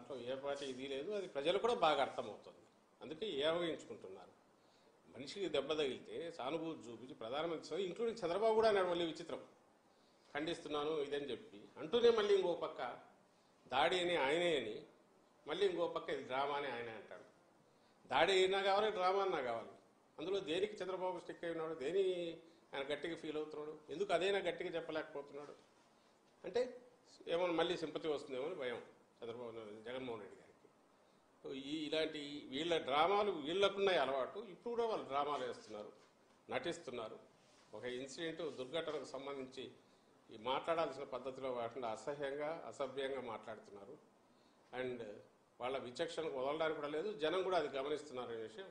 దాంట్లో ఏ పార్టీ ఇది లేదు, అది ప్రజలు కూడా బాగా అర్థమవుతుంది. అందుకే ఏవగించుకుంటున్నారు. మనిషికి దెబ్బ తగిలితే సానుభూతి చూపించి ప్రధానమంత్రి ఇంక్లూడింగ్ చంద్రబాబు కూడా అన్నాడు మళ్ళీ విచిత్రం, ఖండిస్తున్నాను ఇదని చెప్పి అంటూనే మళ్ళీ ఇంకో పక్క దాడి అని ఆయనే అని మళ్ళీ ఇంకో పక్క ఇది డ్రామా అని ఆయనే అంటాడు. దాడి అయినా కావాలి, డ్రామా అన్నా కావాలి. అందులో దేనికి చంద్రబాబు స్టిక్ అయి ఉన్నాడు, దేని ఆయన గట్టిగా ఫీల్ అవుతున్నాడు, ఎందుకు అదైనా గట్టిగా చెప్పలేకపోతున్నాడు అంటే ఏమన్నా మళ్ళీ సింపతి వస్తుందేమో అని భయం జగన్మోహన్ రెడ్డి గారికి. ఇలాంటి వీళ్ళ డ్రామాలు వీళ్ళకున్నాయి అలవాటు. ఇప్పుడు కూడా వాళ్ళు డ్రామాలు వేస్తున్నారు, నటిస్తున్నారు. ఒక ఇన్సిడెంట్ దుర్ఘటనకు సంబంధించి ఈ మాట్లాడాల్సిన పద్ధతిలో కాకుండా అసహ్యంగా అసభ్యంగా మాట్లాడుతున్నారు. అండ్ వాళ్ళ విచక్షణకు వదలడానికి కూడా లేదు, జనం కూడా అది గమనిస్తున్నారు అనే విషయం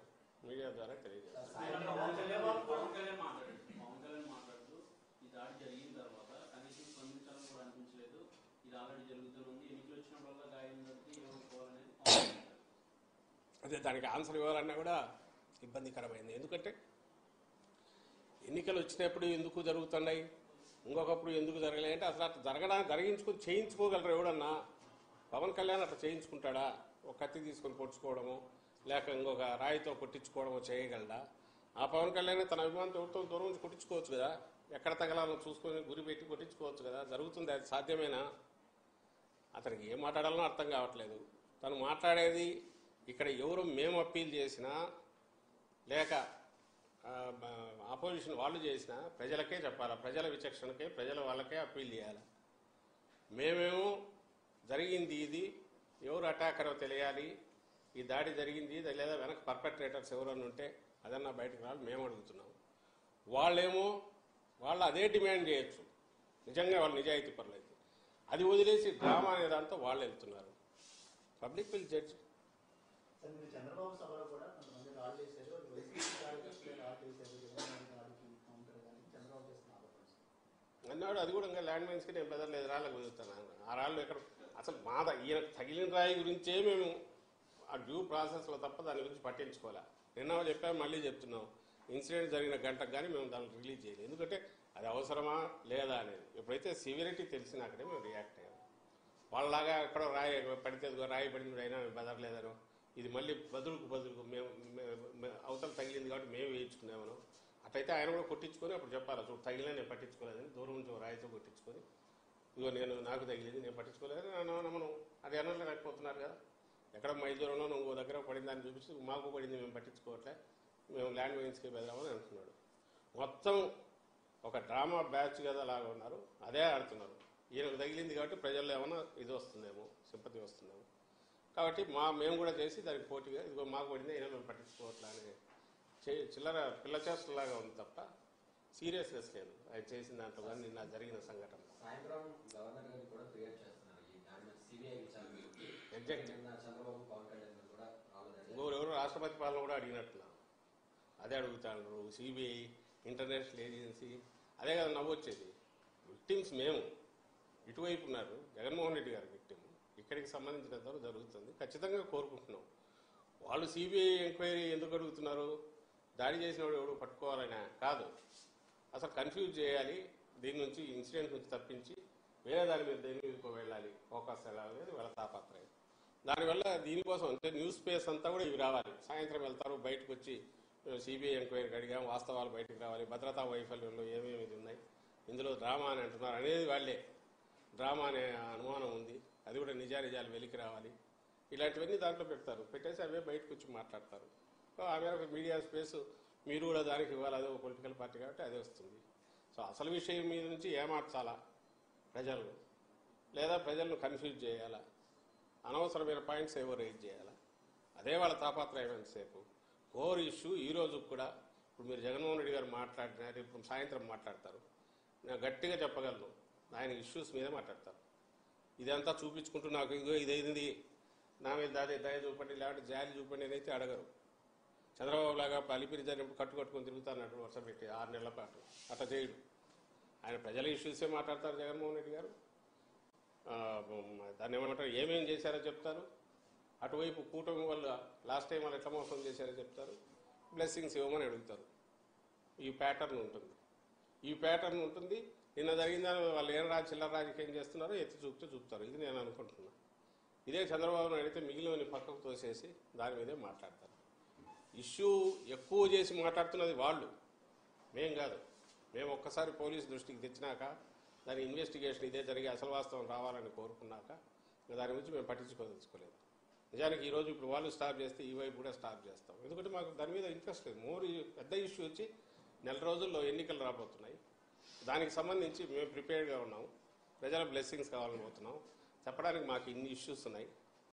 మీడియా ద్వారా తెలియజేస్తారు. అదే దానికి ఆన్సర్ ఇవ్వాలన్నా కూడా ఇబ్బందికరమైంది. ఎందుకంటే ఎన్నికలు వచ్చినప్పుడు ఎందుకు జరుగుతున్నాయి, ఇంకొకప్పుడు ఎందుకు జరగలేదు అంటే అసలు అట్లా జరిగించుకొని చేయించుకోగలరు ఎవడన్నా? పవన్ కళ్యాణ్ అట్లా చేయించుకుంటాడా? ఒక కత్తి తీసుకొని పొడుచుకోవడము లేక ఇంకొక రాయితో కొట్టించుకోవడమో చేయగలడా? ఆ పవన్ కళ్యాణ్ తన అభిమానంతో ఎవరితో దూరం నుంచి కొట్టించుకోవచ్చు కదా, ఎక్కడ తగలాలో చూసుకొని గురి పెట్టి కొట్టించుకోవచ్చు కదా. జరుగుతుంది, అది సాధ్యమేనా? అతనికి ఏం మాట్లాడాలనో అర్థం కావట్లేదు. తను మాట్లాడేది ఇక్కడ ఎవరు మేము అప్పీల్ చేసినా లేక ఆపోజిషన్ వాళ్ళు చేసినా ప్రజలకే చెప్పాలా, ప్రజల విచక్షణకే, ప్రజల వాళ్ళకే అప్పీల్ చేయాలి. మేమేమో జరిగింది ఇది, ఎవరు అటాకరో తెలియాలి, ఈ దాడి జరిగింది లేదా వెనక పర్పెట్రేటర్స్ ఎవరన్నా ఉంటే అదన్నా బయటకు రావాలి మేము అడుగుతున్నాం. వాళ్ళేమో వాళ్ళు అదే డిమాండ్ చేయొచ్చు నిజంగా వాళ్ళు నిజాయితీ పరులైతే. అది వదిలేసి డ్రామా అనే దాంతో వాళ్ళు వెళ్తున్నారు. Public will judge. చంద్రబాబు సభలో కూడా కొంతమంది రాళ్ళు చేశారు, అన్నాడు. అది కూడా ఇంకా ల్యాండ్ మైన్స్కి నేను బెదరలేదు, రాళ్ళకు కుదురుతాను. ఆ రాళ్ళు ఎక్కడ అసలు ఈయన తగిలిన రాయి గురించే మేము ఆ డ్యూ ప్రాసెస్లో తప్ప దాని గురించి పట్టించుకోలే. నిన్న చెప్పాము, మళ్ళీ చెప్తున్నాం, ఇన్సిడెంట్ జరిగిన గంటకు కానీ మేము దాన్ని రిలీజ్ చేయలేదు. ఎందుకంటే అది అవసరమా లేదా అనేది. ఎప్పుడైతే సివియరిటీ తెలిసినాకనే మేము రియాక్ట్ అయ్యాము. వాళ్ళలాగా ఎక్కడో రాయి పడితే రాయి పడింది అయినా మేము బెదరలేదనో, ఇది మళ్ళీ బదులుకు మేము అవతల తగిలింది కాబట్టి మేము వేయించుకున్నామను. అట్లయితే ఆయన కూడా కొట్టించుకొని అప్పుడు చెప్పాలి, చూడు తగిలినా నేను పట్టించుకోలేదని, దూరం నుంచి రాయితో కొట్టించుకొని ఇదిగో నాకు తగిలింది నేను పట్టించుకోలేదని మనం అది అనలేకపోతున్నారు కదా. ఎక్కడ మైదూరంలో ఇంకో దగ్గర పడిందని చూపించి మాకు పడింది మేము పట్టించుకోవట్లే, మేము ల్యాండ్ మైన్స్కి బెదరామని అంటున్నాడు. మొత్తం ఒక డ్రామా బ్యాచ్ కదా లాగా ఉన్నారు, అదే ఆడుతున్నారు. ఈయనకు తగిలింది కాబట్టి ప్రజల్లో ఏమైనా ఇది వస్తుందేమో, సింపతి వస్తుందేమో కాబట్టి మేము కూడా చేసి దానికి పోటీగా ఇదిగో మాకు పడింది అయినా మేము పట్టించుకోవట్లే అనే చిల్లర పిల్ల చేష్టలాగా ఉంది తప్ప సీరియస్నెస్ లేదు ఆయన చేసిన దాంట్లో కానీ నిన్న జరిగిన సంఘటన. ఇంకొకరెవరు రాష్ట్రపతి పాలన కూడా అడిగినట్టున్నారు, అదే అడుగుతాడు. సిబిఐ, ఇంటర్నేషనల్ ఏజెన్సీ, అదే కదా నవ్వొచ్చేది. విక్టిమ్స్ మేము ఇటువైపు ఉన్నారు, జగన్మోహన్ రెడ్డి గారు విక్టిమ్, ఇక్కడికి సంబంధించినంత జరుగుతుంది ఖచ్చితంగా కోరుకుంటున్నాం. వాళ్ళు సిబిఐ ఎంక్వైరీ ఎందుకు అడుగుతున్నారు? దాడి చేసిన వాడు ఎవడు పట్టుకోవాలనే కాదు, అసలు కన్ఫ్యూజ్ చేయాలి, దీని నుంచి ఇన్సిడెంట్ నుంచి తప్పించి వేరే దాని మీద దేని మీదకో వెళ్ళాలి, ఫోకస్ వెళ్ళాలనేది వాళ్ళ తాపత్రయం. దానివల్ల దీనికోసం అంటే న్యూస్ స్పేస్ అంతా కూడా ఇవి రావాలి. సాయంత్రం వెళ్తారు, బయటకు వచ్చి సిబిఐ ఎంక్వైరీకి అడిగాం, వాస్తవాలు బయటకు రావాలి, భద్రతా వైఫల్యంలో ఏమేమి ఉన్నాయి, ఇందులో డ్రామా అని అంటున్నారు అనేది వాళ్ళే. డ్రామా అనే అనుమానం ఉంది, అది కూడా నిజానిజాలు వెలికి రావాలి, ఇలాంటివన్నీ దాంట్లో పెడతారు. పెట్టేసి అవే బయటకు వచ్చి మాట్లాడతారు. ఆ మేరకు మీడియా స్పేస్ మీరు కూడా దానికి ఇవ్వాలి, అదే ఒక పొలిటికల్ పార్టీ కాబట్టి అదే వస్తుంది. సో అసలు విషయం మీద నుంచి ఏమార్చాలా ప్రజలు, లేదా ప్రజలను కన్ఫ్యూజ్ చేయాలా, అనవసరమైన పాయింట్స్ ఏవో రైజ్ చేయాలా, అదే వాళ్ళ తాపత్రయం. సేపు కోర్ ఇష్యూ ఈ రోజు కూడా ఇప్పుడు మీరు జగన్మోహన్ రెడ్డి గారు మాట్లాడినారు, ఇప్పుడు సాయంత్రం మాట్లాడతారు, నేను గట్టిగా చెప్పగలను ఆయన ఇష్యూస్ మీదే మాట్లాడతారు. ఇదంతా చూపించుకుంటూ నాకు ఇదిగో ఇదైంది నా మీద దయ చూపండి లేకపోతే జాలి చూపండి అని అయితే అడగరు. చంద్రబాబు లాగా అలిపిరి జరిగినప్పుడు కట్టుకొని తిరుగుతానట్టు వర్ష పెట్టి 6 నెలల పాటు అట్లా చేయడు. ఆయన ప్రజల ఇష్యూసే మాట్లాడతారు జగన్మోహన్ రెడ్డి గారు. దాన్ని ఏమంటారు, ఏమేం చేశారో చెప్తారు. అటువైపు కూటమి వల్ల లాస్ట్ టైం వాళ్ళు ఎట్లా మోసం చేశారో చెప్తారు, బ్లెస్సింగ్స్ ఇవ్వమని అడుగుతారు. ఈ ప్యాటర్న్ ఉంటుంది. నిన్న జరిగిందని వాళ్ళు ఏం చిల్లర రాజకీయం చేస్తున్నారో ఎత్తి చూపుతూ చూపుతారు. ఇది నేను అనుకుంటున్నా. ఇదే చంద్రబాబు నాయుడు అయితే మిగిలిన పక్కకు తోసేసి దాని మీదే మాట్లాడతారు. ఇష్యూ ఎక్కువ చేసి మాట్లాడుతున్నది వాళ్ళు, మేం కాదు. మేము ఒక్కసారి పోలీసు దృష్టికి తెచ్చినాక దాని ఇన్వెస్టిగేషన్ ఇదే జరిగి అసలు వాస్తవం రావాలని కోరుకున్నాక దాని గురించి మేము పట్టించుకోదలుచుకోలేదు. నిజానికి ఈరోజు ఇప్పుడు వాళ్ళు స్టాప్ చేస్తే ఈ వైపు కూడా స్టాప్ చేస్తాం. ఎందుకంటే మాకు దాని మీద ఇంట్రెస్ట్ లేదు. పెద్ద ఇష్యూ వచ్చి నెల రోజుల్లో ఎన్నికలు రాబోతున్నాయి. దానికి సంబంధించి మేము ప్రిపేర్డ్గా ఉన్నాము. ప్రజల బ్లెస్సింగ్స్ కావాలని పోతున్నాం. చెప్పడానికి మాకు ఇన్ని ఇష్యూస్ ఉన్నాయి.